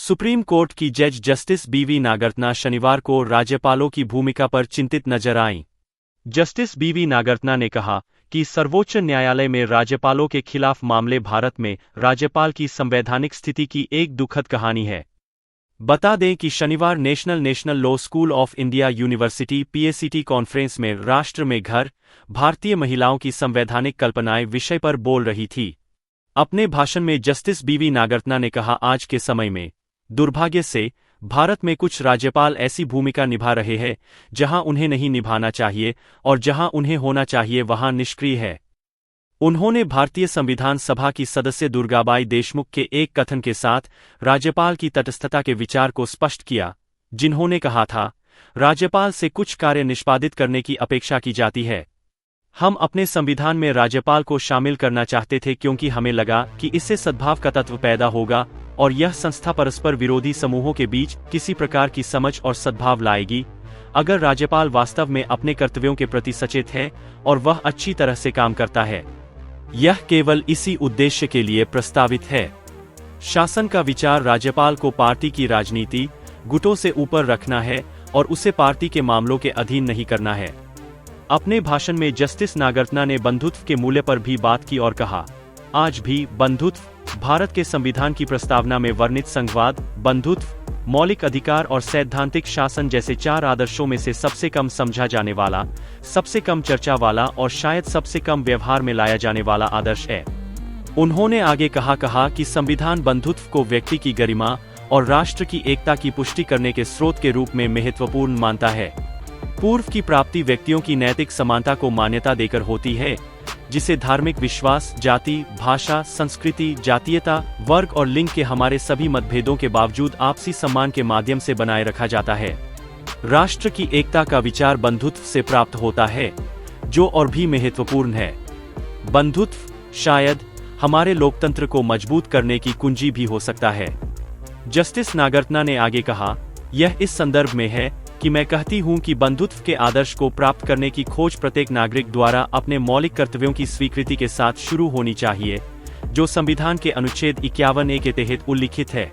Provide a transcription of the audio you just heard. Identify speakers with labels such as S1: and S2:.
S1: Supreme court की जज justice बीवी नागरत्ना शनिवार को राज्यपालों की भूमिका पर चिंतित नजर आईं। जस्टिस बीवी नागरत्ना ने कहा कि सर्वोच्च न्यायालय में राज्यपालों के खिलाफ मामले भारत में राज्यपाल की संवैधानिक स्थिति की एक दुखद कहानी है। बता दें कि शनिवार national law school of India university PACT conference में राष्ट्र में घर, भारतीय महिलाओं की संवैधानिक कल्पनाएं विषय पर बोल रही थी। अपने भाषण में जस्टिस बीवी नागरत्ना ने कहा, आज के समय में दुर्भाग्य से भारत में कुछ राज्यपाल ऐसी भूमिका निभा रहे हैं जहां उन्हें नहीं निभाना चाहिए और जहां उन्हें होना चाहिए वहां निष्क्रिय है। उन्होंने भारतीय संविधान सभा की सदस्य दुर्गाबाई देशमुख के एक कथन के साथ राज्यपाल की तटस्थता के विचार को स्पष्ट किया, जिन्होंने कहा था, राज्यपाल से कुछ कार्य निष्पादित करने की अपेक्षा की जाती है। हम अपने संविधान में राज्यपाल को शामिल करना चाहते थे क्योंकि हमें लगा कि इससे सद्भाव का तत्व पैदा होगा और यह संस्था परस्पर विरोधी समूहों के बीच किसी प्रकार की समझ और सद्भाव लाएगी। अगर राज्यपाल वास्तव में अपने कर्तव्यों के प्रति सचेत है और वह अच्छी तरह से काम करता है, यह केवल इसी उद्देश्य के लिए प्रस्तावित है। शासन का विचार राज्यपाल को पार्टी की राजनीति, गुटों से ऊपर रखना है और उसे पार्टी के मामलों के अधीन नहीं करना है। अपने भाषण में जस्टिस नागरत्ना ने बंधुत्व के मूल्य पर भी बात की और कहा, आज भी बंधुत्व भारत के संविधान की प्रस्तावना में वर्णित संघवाद, बंधुत्व, मौलिक अधिकार और सैद्धांतिक शासन जैसे 4 आदर्शों में से सबसे कम समझा जाने वाला, सबसे कम चर्चा वाला और शायद सबसे कम व्यवहार में लाया जाने वाला आदर्श है। उन्होंने आगे कहा कि संविधान बंधुत्व को व्यक्ति की गरिमा और राष्ट्र की एकता की पुष्टि करने के स्रोत के रूप में महत्वपूर्ण मानता है। पूर्व की प्राप्ति व्यक्तियों की नैतिक समानता को मान्यता देकर होती है, जिसे धार्मिक विश्वास, जाति, भाषा, संस्कृति, जातीयता, वर्ग और लिंग के हमारे सभी मतभेदों के बावजूद आपसी सम्मान के माध्यम से बनाए रखा जाता है। राष्ट्र की एकता का विचार बंधुत्व से प्राप्त होता है, जो और भी महत्वपूर्ण है। बंधुत्व शायद हमारे लोकतंत्र को मजबूत करने की कुंजी भी हो सकता है। जस्टिस नागरत्ना ने आगे कहा, यह इस संदर्भ में है कि मैं कहती हूं कि बंधुत्व के आदर्श को प्राप्त करने की खोज प्रत्येक नागरिक द्वारा अपने मौलिक कर्तव्यों की स्वीकृति के साथ शुरू होनी चाहिए, जो संविधान के अनुच्छेद 51A के तहत उल्लिखित है।